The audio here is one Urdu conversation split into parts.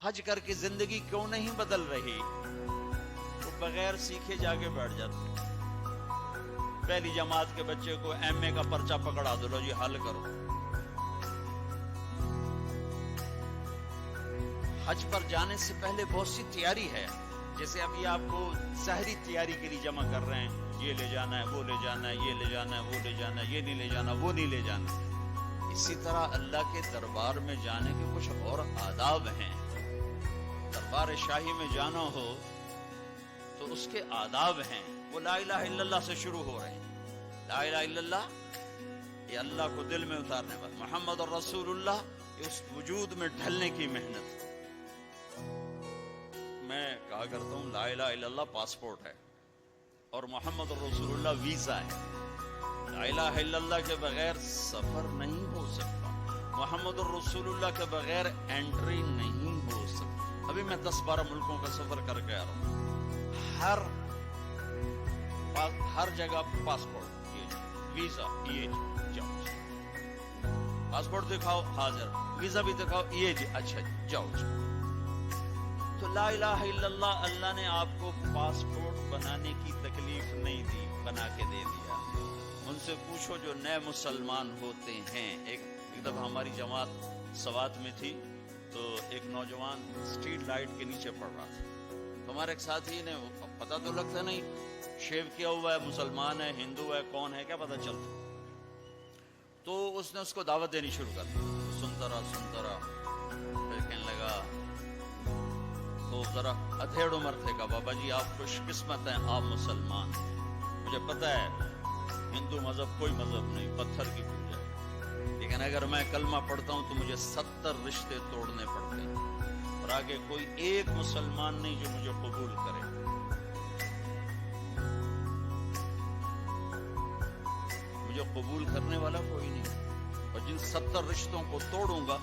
حج کر کے زندگی کیوں نہیں بدل رہی؟ وہ بغیر سیکھے جا کے بیٹھ جاتے. پہلی جماعت کے بچے کو ایم اے کا پرچہ پکڑا دو، لو جی حل کرو. حج پر جانے سے پہلے بہت سی تیاری ہے. جیسے ابھی آپ کو سحری تیاری کے لیے جمع کر رہے ہیں، یہ لے جانا ہے، وہ لے جانا ہے، یہ لے جانا ہے، وہ لے جانا ہے، یہ نہیں لے جانا، وہ نہیں لے جانا. اسی طرح اللہ کے دربار میں جانے کے کچھ اور آداب ہیں. دربار شاہی میں جانا ہو تو اس کے آداب ہیں. وہ لا الہ الا اللہ سے شروع ہو رہے ہیں. لا الہ الا اللہ یہ اللہ کو دل میں اتارنے والا، محمد الرسول اللہ یہ اس وجود میں ڈھلنے کی محنت. میں کہا کرتا ہوں لا الہ الا اللہ پاسپورٹ ہے اور محمد الرسول اللہ ویزا ہے. لا الہ الا اللہ کے بغیر سفر نہیں ہو سکتا. محمد الرسول اللہ کے بغیر انٹری نہیں ہو سکتی. ابھی میں 10-12 ملکوں کا سفر کر کے آ رہا ہوں. ہر جگہ پاسپورٹ، یہ ویزا، یہ جاؤ. پاسپورٹ دکھاؤ، حاضر. ویزا بھی دکھاؤ، یہ جی، اچھا جاؤ. تو لا الہ الا اللہ، اللہ نے آپ کو پاسپورٹ بنانے کی تکلیف نہیں دی، بنا کے دے دیا. ان سے پوچھو جو نئے مسلمان ہوتے ہیں. ایک دفعہ ہماری جماعت سوات میں تھی تو ایک نوجوان اسٹریٹ لائٹ کے نیچے پڑ رہا تھا. ہمارے ایک ساتھی نے، پتہ تو لگتا نہیں، شیو کیا ہوا ہے، مسلمان ہے، ہندو ہے، کون ہے کیا پتہ چلتا. تو اس نے اس کو دعوت دینی شروع کر دی. سنتا رہا. پھر کہنے لگا، تو ذرا ادھیڑ عمر تھے، کہا بابا جی آپ خوش قسمت ہیں، آپ مسلمان. مجھے پتہ ہے ہندو مذہب کوئی مذہب نہیں، پتھر کی پوجا ہے، لیکن اگر میں کلمہ پڑھتا ہوں تو مجھے 70 رشتے توڑنے پڑتے ہیں، اور آگے کوئی ایک مسلمان نہیں جو مجھے قبول کرے. مجھے قبول کرنے والا کوئی نہیں، اور جن 70 رشتوں کو توڑوں گا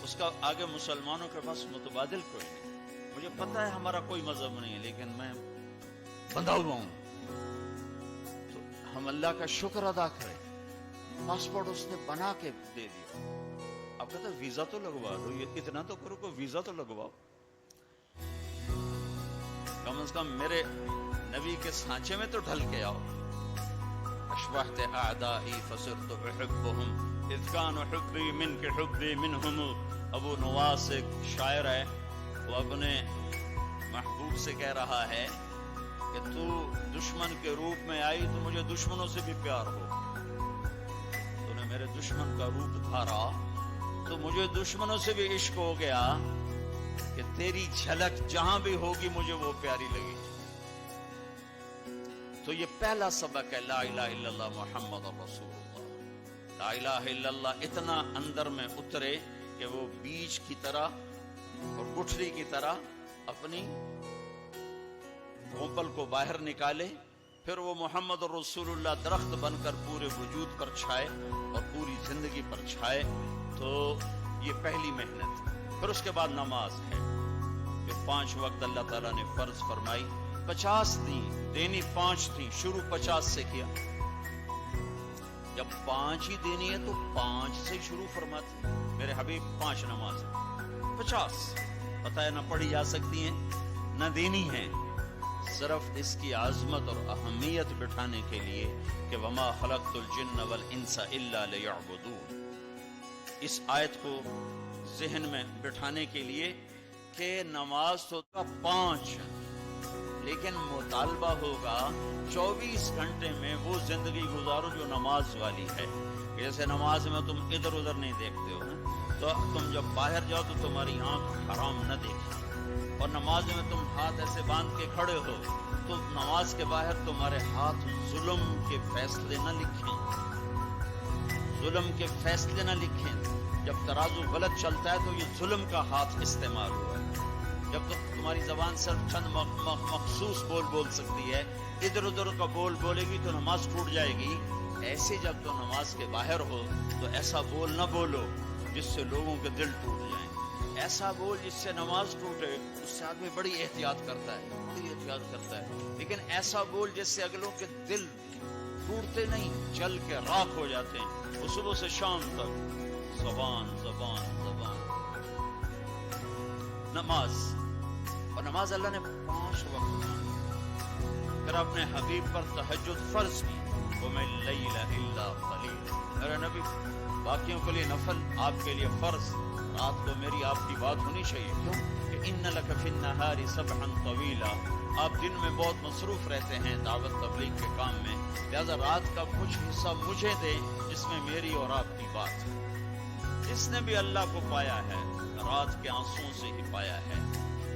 اس کا آگے مسلمانوں کے پاس متبادل کوئی نہیں. مجھے پتہ ہے ہمارا کوئی مذہب نہیں ہے، لیکن میں بندھا ہوا ہوں. تو ہم اللہ کا شکر ادا کریں. پاسپورٹ اس نے بنا کے دے دیا. اب کہتے ہیں ویزا تو لگوا دو، یہ اتنا تو کرو کہ ویزا تو لگواؤ. کم از کم میرے نبی کے سانچے میں تو ڈھل کے آؤ. اشبحت اعدائی فصرت احبهم اذ كان حبی منک حبی منہم. ابو نواس ایک شاعر ہے، وہ اپنے محبوب سے کہہ رہا ہے کہ تو دشمن کے روپ میں آئی تو مجھے دشمنوں سے بھی پیار ہو. تو نے میرے دشمن کا روپ دھارا تو مجھے دشمنوں سے بھی عشق ہو گیا کہ تیری جھلک جہاں بھی ہوگی مجھے وہ پیاری لگی. تو یہ پہلا سبق ہے، لا الہ الا اللہ محمد رسول اللہ. لا الہ الا اللہ اتنا اندر میں اترے کہ وہ بیج کی طرح اور گٹھلی کی طرح اپنی گھونپل کو باہر نکالے. پھر وہ محمد رسول اللہ درخت بن کر پورے وجود پر چھائے اور پوری زندگی پر چھائے. تو یہ پہلی محنت. پھر اس کے بعد نماز ہے کہ 5 وقت اللہ تعالیٰ نے فرض فرمائی. 50 تھی دینی، 5 تھی، شروع 50 سے کیا. جب 5 ہی دینی ہے تو 5 سے شروع فرماتے. میرے حبیب 5 نماز 50 پتہ ہے نہ پڑھی جا سکتی ہیں نہ دینی ہیں، صرف اس کی عظمت اور اہمیت بٹھانے کے لیے کہ وما خلقت الجن والانس الا لیعبدون. اس آیت کو ذہن میں بٹھانے کے لیے کہ نماز تو 5 لیکن مطالبہ ہوگا 24 گھنٹے میں وہ زندگی گزارو جو نماز والی ہے. جیسے نماز میں تم ادھر ادھر نہیں دیکھتے ہو تو تم جب باہر جاؤ تو تمہاری آنکھ حرام نہ دیکھے، اور نماز میں تم ہاتھ ایسے باندھ کے کھڑے ہو تو نماز کے باہر تمہارے ہاتھ ظلم کے فیصلے نہ لکھیں، ظلم کے فیصلے نہ لکھیں. جب ترازو غلط چلتا ہے تو یہ ظلم کا ہاتھ استعمال ہوا ہے. جب تک تمہاری زبان صرف چند مخصوص بول سکتی ہے، ادھر ادھر کا بولے گی تو نماز ٹوٹ جائے گی. ایسے جب تو نماز کے باہر ہو تو ایسا بول نہ بولو جس سے لوگوں کے دل ٹوٹ جائیں. ایسا بول جس سے نماز ٹوٹے. اس سے آدمی بڑی احتیاط کرتا ہے، لیکن ایسا بول جس سے اگلوں کے دل ٹوٹتے نہیں، جل کے راکھ ہو جاتے ہیں. وہ صبح سے شام تک زبان. نماز، اور نماز اللہ نے 5 وقت مانگی. پھر اپنے حبیب پر تہجد فرض کی، قم اللیل الا قلیلا. میرے نبی باقیوں کے لیے نفل، آپ کے لیے فرض. رات کو میری آپ کی بات ہونی چاہیے. کیوں کہ ان لک فی النہار سبحا طویلا، آپ دن میں بہت مصروف رہتے ہیں دعوت تبلیغ کے کام میں، لہذا رات کا کچھ حصہ مجھے دیں جس میں میری اور آپ کی بات. جس نے بھی اللہ کو پایا ہے رات کے آنسوؤں سے ہی پایا ہے.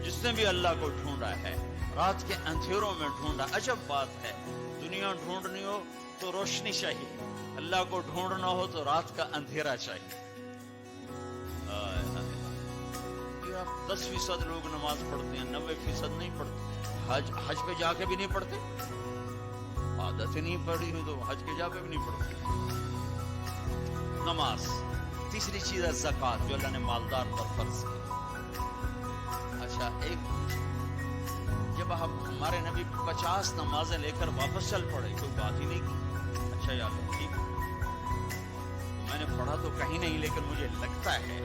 جس نے بھی اللہ کو ڈھونڈا ہے رات کے اندھیروں میں ڈھونڈا. عجب بات ہے، دنیا ڈھونڈنی ہو تو روشنی چاہیے، اللہ کو ڈھونڈنا ہو تو رات کا اندھیرا چاہیے. 10% لوگ نماز پڑھتے ہیں، 90% نہیں پڑھتے. حج پہ جا کے بھی نہیں پڑھتے. عادت ہی نہیں پڑھی ہوئی تو حج کے جا کے بھی نہیں پڑھتے. نماز. تیسری چیز ہے زکوٰۃ، جو اللہ نے مالدار پر فرض کی. اچھا، ایک جب ہمارے نبی 50 نمازیں لے کر واپس چل پڑے، کوئی بات ہی نہیں کی. اچھا یا اللہ ٹھیک، میں نے پڑھا تو کہیں نہیں، لیکن مجھے لگتا ہے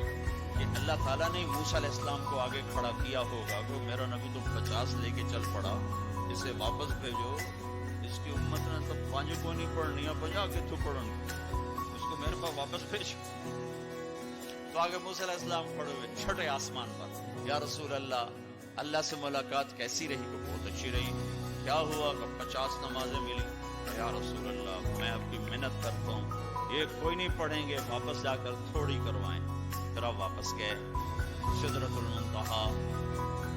کہ اللہ تعالیٰ نے موسیٰ علیہ السلام کو آگے کھڑا کیا ہوگا کہ میرا نبی تو 50 لے کے چل پڑا، اسے واپس بھیجو. اس کی امت نے تو 5 کو نہیں پڑھنی ہے، 50 کے تو پڑھنی، اس کو میرے پاس واپس بھیجو. تو آگے موسیٰ علیہ السلام کھڑے ہوئے چھٹے آسمان پر. یا رسول اللہ سے ملاقات کیسی رہی؟ کہ بہت اچھی رہی. کیا ہوا؟ کہ 50 نمازیں ملی. یا رسول اللہ میں آپ کی محنت کرتا ہوں، یہ کوئی نہیں پڑھیں گے، واپس جا کر تھوڑی کروائیں. پھر آپ واپس گئے سدرۃ المنتہا.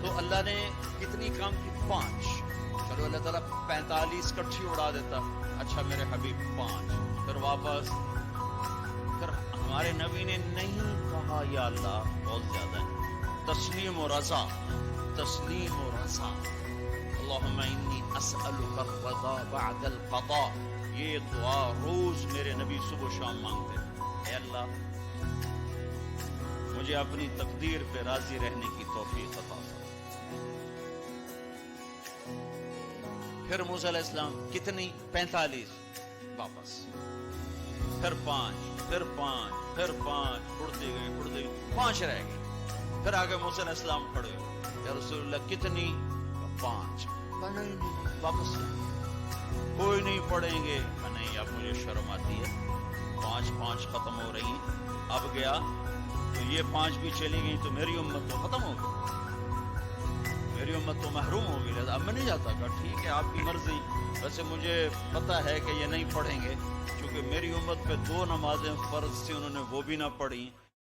تو اللہ نے کتنی کام کی؟ 5. چلو اللہ تعالیٰ 45 کٹھی اڑا دیتا. اچھا میرے حبیب 5. پھر واپس. پھر ہمارے نبی نے نہیں کہا یا اللہ بہت زیادہ ہے. تسلیم و رضا، تسلیم و رضا. اللہم انی اسألک الرضا بعد القضاء. یہ دعا روز میرے نبی صبح و شام مانگتے ہیں. اے اللہ مجھے اپنی تقدیر پہ راضی رہنے کی توفیق عطا فرما. پھر موسیٰ علیہ السلام کتنی؟ 45. واپس. پھر 5، پھر 5، پھر 5. اڑتے گئے 5 رہ گئے. پھر آگے موسیٰ علیہ السلام کھڑے ہوئے. یا رسول اللہ کتنی؟ 5. نہیں واپس. کوئی نہیں پڑھیں گے. نہیں اب مجھے شرم آتی ہے، 5 ختم ہو رہی ہیں. اب گیا تو یہ 5 بھی چلی گئی تو میری امت تو ختم ہو گئی، میری امت تو محروم ہو گئی. اب میں نہیں جاتا. کہا ٹھیک ہے آپ کی مرضی، ویسے مجھے پتا ہے کہ یہ نہیں پڑھیں گے، کیونکہ میری امت پہ 2 نمازیں فرض تھی، انہوں نے وہ بھی نہ پڑھی.